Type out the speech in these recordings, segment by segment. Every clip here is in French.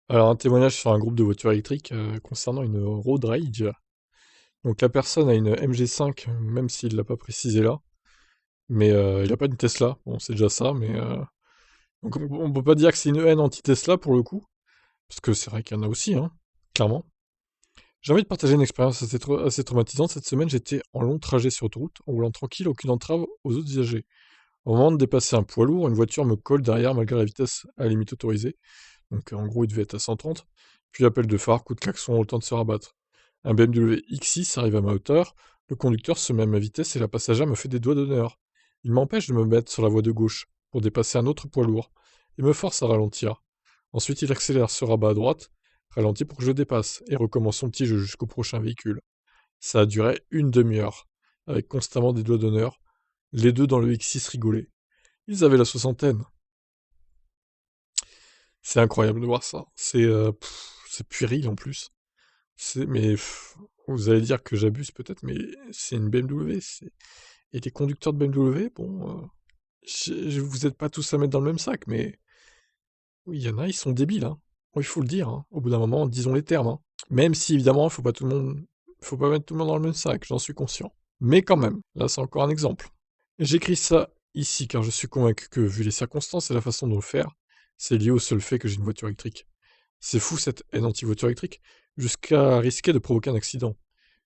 Alors, un témoignage sur un groupe de voitures électriques concernant une road rage. Donc, la personne a une MG5, même s'il l'a pas précisé là, mais il a pas une Tesla. Bon, c'est déjà ça, mais donc on peut pas dire que c'est une haine anti-Tesla pour le coup, parce que c'est vrai qu'il y en a aussi, hein, clairement. J'ai envie de partager une expérience assez traumatisante. Cette semaine, j'étais en long trajet sur autoroute, en roulant tranquille, aucune entrave aux autres usagers. Au moment de dépasser un poids lourd, une voiture me colle derrière malgré la vitesse à la limite autorisée. Donc en gros, il devait être à 130. Puis appel de phare, coup de klaxon, le temps de se rabattre. Un BMW X6 arrive à ma hauteur, le conducteur se met à ma vitesse et la passagère me fait des doigts d'honneur. Il m'empêche de me mettre sur la voie de gauche pour dépasser un autre poids lourd et me force à ralentir. Ensuite, il accélère, se rabat à droite, ralentit pour que je le dépasse et recommence son petit jeu jusqu'au prochain véhicule. Ça a duré une demi-heure, avec constamment des doigts d'honneur. Les deux dans le X6 rigolaient. Ils avaient la soixantaine. C'est incroyable de voir ça. C'est puéril en plus. Mais vous allez dire que j'abuse peut-être, mais c'est une BMW. Et les conducteurs de BMW, bon, vous n'êtes pas tous à mettre dans le même sac, mais oui, il y en a, ils sont débiles, hein. Bon, il faut le dire, hein. Au bout d'un moment, disons les termes, hein. Même si évidemment, faut pas mettre tout le monde dans le même sac, j'en suis conscient. Mais quand même, là c'est encore un exemple. J'écris ça ici car je suis convaincu que, vu les circonstances et la façon de le faire, c'est lié au seul fait que j'ai une voiture électrique. C'est fou cette haine anti-voiture électrique, jusqu'à risquer de provoquer un accident.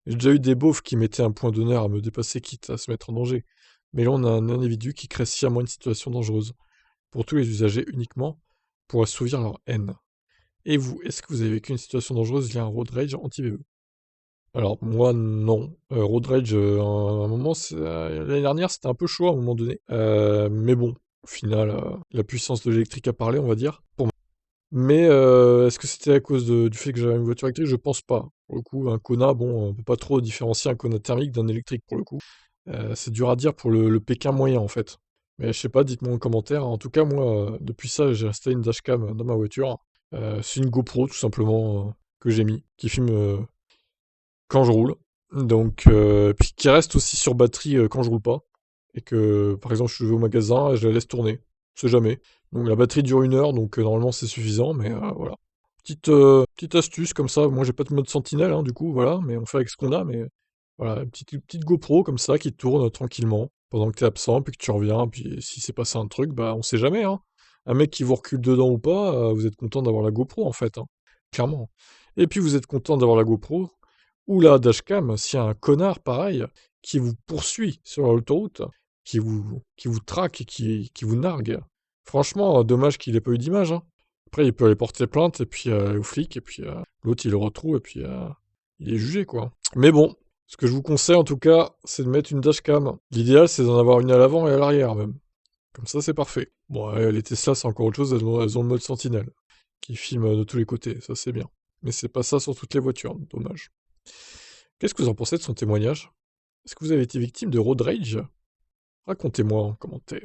J'ai déjà eu des beaufs qui mettaient un point d'honneur à me dépasser quitte à se mettre en danger. Mais là on a un individu qui crée sciemment une situation dangereuse, pour tous les usagers uniquement, pour assouvir leur haine. Et vous, est-ce que vous avez vécu une situation dangereuse liée à un road rage anti-VE? Alors moi non. Road rage, à un moment, l'année dernière c'était un peu chaud à un moment donné. Mais bon, au final, la puissance de l'électrique a parlé, on va dire, pour moi. Mais est-ce que c'était à cause du fait que j'avais une voiture électrique? Je pense pas. Pour le coup, un Kona, bon, on peut pas trop différencier un Kona thermique d'un électrique pour le coup. C'est dur à dire pour le Pékin moyen en fait. Mais je sais pas, dites-moi en commentaire. En tout cas, moi, depuis ça, j'ai installé une dashcam dans ma voiture. C'est une GoPro tout simplement que j'ai mis, qui filme quand je roule. Donc, puis qui reste aussi sur batterie quand je roule pas. Et que, par exemple, je vais au magasin et je la laisse tourner. On sait jamais. Donc la batterie dure 1 heure, donc normalement c'est suffisant, mais voilà. Petite astuce comme ça. Moi j'ai pas de mode sentinelle, hein, du coup, voilà, mais on fait avec ce qu'on a, mais voilà, une petite GoPro comme ça qui tourne tranquillement pendant que t'es absent, puis que tu reviens, puis si c'est passé un truc, bah on sait jamais, hein. Un mec qui vous recule dedans ou pas, vous êtes content d'avoir la GoPro en fait, hein, clairement. Et puis vous êtes content d'avoir la GoPro, ou la dashcam, s'il y a un connard pareil qui vous poursuit sur l'autoroute, qui vous traque et qui vous nargue. Franchement, dommage qu'il ait pas eu d'image, hein. Après, il peut aller porter plainte et puis aux flics, et puis l'autre il le retrouve et puis il est jugé quoi. Mais bon, ce que je vous conseille en tout cas, c'est de mettre une dashcam. L'idéal c'est d'en avoir une à l'avant et à l'arrière même. Comme ça c'est parfait. Bon, les Tesla c'est encore autre chose, elles ont le mode sentinelle qui filme de tous les côtés, ça c'est bien. Mais c'est pas ça sur toutes les voitures, dommage. Qu'est-ce que vous en pensez de son témoignage? Est-ce que vous avez été victime de road rage? Racontez-moi en commentaire.